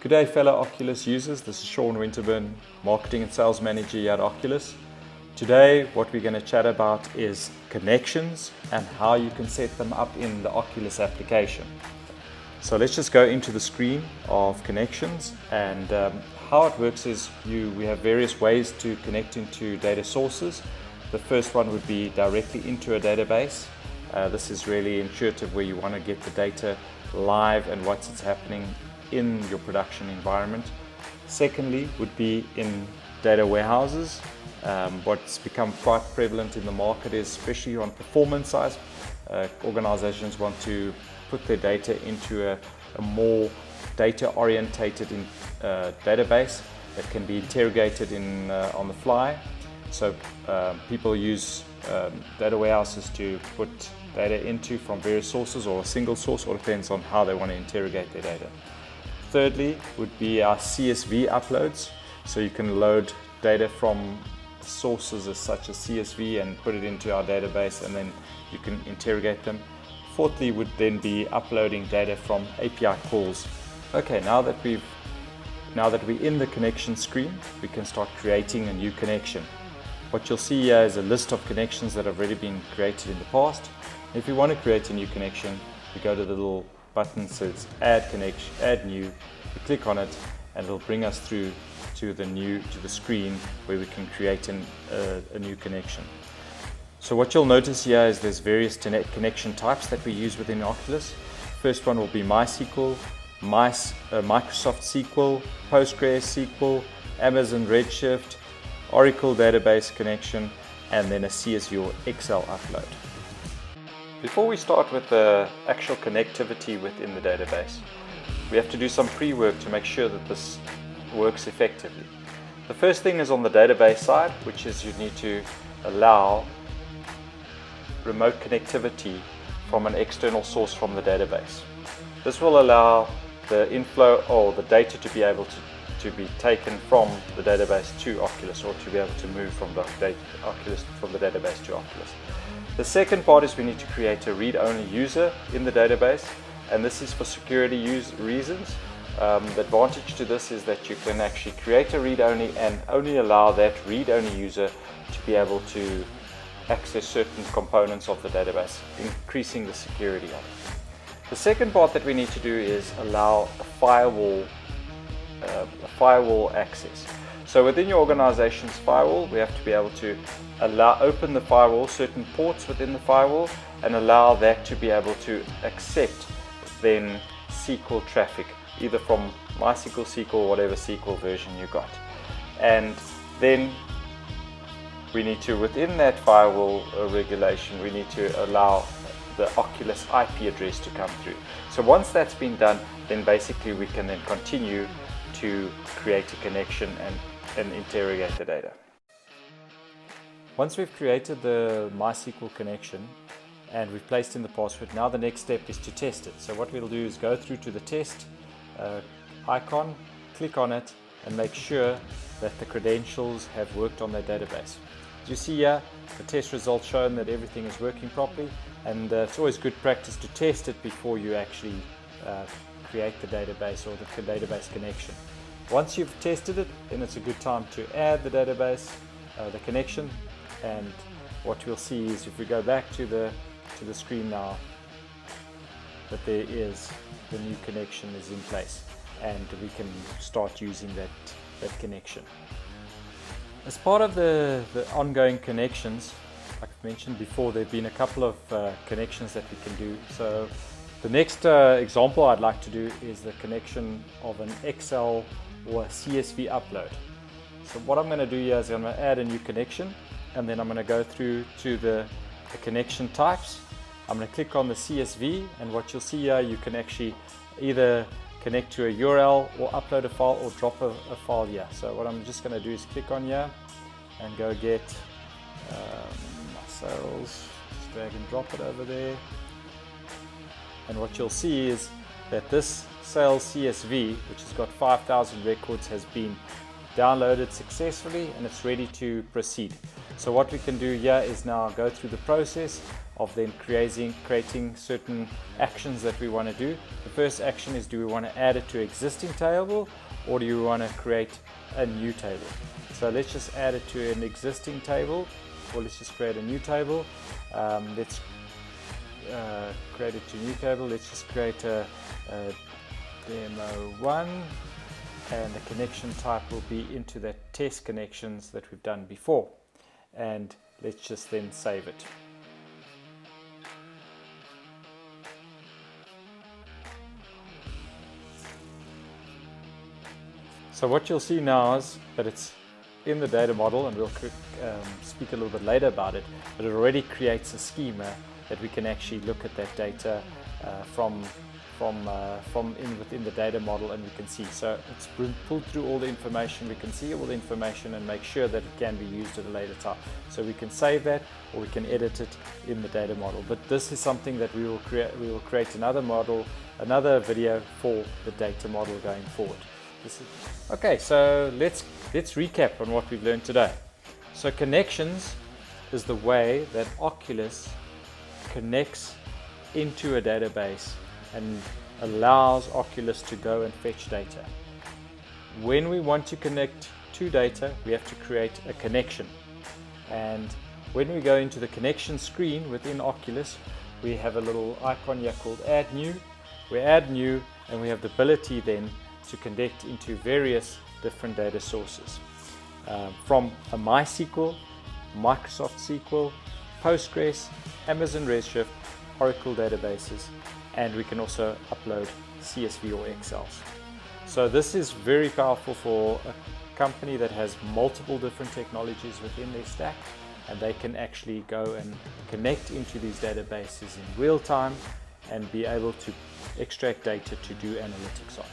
Good day, fellow OQLIS users. This is Sean Winterburn, Marketing and Sales Manager here at OQLIS. Today, what we're going to chat about is connections and how you can set them up in the OQLIS application. So let's just go into the screen of connections, and how it works is we have various ways to connect into data sources. The first one would be directly into a database. This is really intuitive, where you want to get the data live and what's happening in your production environment. Secondly would be in data warehouses. What's become quite prevalent in the market is, especially on performance side, organizations want to put their data into a more data orientated database that can be interrogated on the fly. So people use data warehouses to put data into from various sources, or a single source, or depends on how they want to interrogate their data. Thirdly would be our CSV uploads. So you can load data from sources such as CSV and put it into our database, and then you can interrogate them. Fourthly would then be uploading data from API calls. Okay, now that we're in the connection screen, we can start creating a new connection. What you'll see here is a list of connections that have already been created in the past. If you want to create a new connection, you go to the little button that says Add Connection, Add New. You click on it, and it'll bring us through to the screen where we can create a new connection. So what you'll notice here is there's various connection types that we use within OQLIS. First one will be MySQL, Microsoft SQL, PostgreSQL, Amazon Redshift, Oracle database connection, and then a CSV or Excel upload. Before we start with the actual connectivity within the database, we have to do some pre-work to make sure that this works effectively. The first thing is on the database side, which is you need to allow remote connectivity from an external source from the database. This will allow the inflow or the data to be able to be taken from the database to OQLIS, or to be able to move from the database to OQLIS. The second part is we need to create a read-only user in the database, and this is for security reasons. The advantage to this is that you can actually create a read-only and only allow that read-only user to be able to access certain components of the database, increasing the security of it. The second part that we need to do is allow a firewall access. So within your organization's firewall, we have to be able to open the firewall, certain ports within the firewall, and allow that to be able to accept then SQL traffic, either from MySQL, SQL, or whatever SQL version you got. And then we need to, within that firewall regulation, we need to allow the OQLIS IP address to come through. So once that's been done, then basically we can then continue to create a connection and interrogate the data. Once we've created the MySQL connection and we've placed in the password, now the next step is to test it. So what we'll do is go through to the test icon, click on it, and make sure that the credentials have worked on that database. As you see here, the test results shown that everything is working properly, and it's always good practice to test it before you actually create the database or the database connection. Once you've tested it, then it's a good time to add the database, the connection, and what we'll see is, if we go back to the screen now, that there is the new connection is in place, and we can start using that connection. As part of the ongoing connections, like I've mentioned before, there have been a couple of connections that we can do. So the next example I'd like to do is the connection of an Excel or a CSV upload. So what I'm going to do here is I'm going to add a new connection, and then I'm going to go through to the connection types. I'm going to click on the CSV, and what you'll see here, you can actually either connect to a URL or upload a file or drop a file here. So what I'm just going to do is click on here and go get my sales, just drag and drop it over there. And what you'll see is that this sales CSV, which has got 5,000 records, has been downloaded successfully and it's ready to proceed. So what we can do here is now go through the process of then creating certain actions that we want to do. The first action is, do we want to add it to existing table, or do you want to create a new table? So let's just add it to an existing table, or let's just create a new table. Let's create it to a new table. Let's just create a demo 1, and the connection type will be into the test connections that we've done before. And let's just then save it. So what you'll see now is that it's in the data model, and we'll speak a little bit later about it, but it already creates a schema that we can actually look at that data within the data model, and we can see. So it's pulled through all the information, we can see all the information and make sure that it can be used at a later time. So we can save that, or we can edit it in the data model. But this is something that we will create another model, another video for the data model going forward. Okay, so let's recap on what we've learned today. So connections is the way that OQLIS connects into a database and allows OQLIS to go and fetch data. When we want to connect to data, we have to create a connection. And when we go into the connection screen within OQLIS, we have a little icon here called Add New. We add new, and we have the ability then to connect into various different data sources, from a MySQL, Microsoft SQL, Postgres, Amazon Redshift, Oracle databases, and we can also upload CSV or Excels. So this is very powerful for a company that has multiple different technologies within their stack, and they can actually go and connect into these databases in real time and be able to extract data to do analytics on.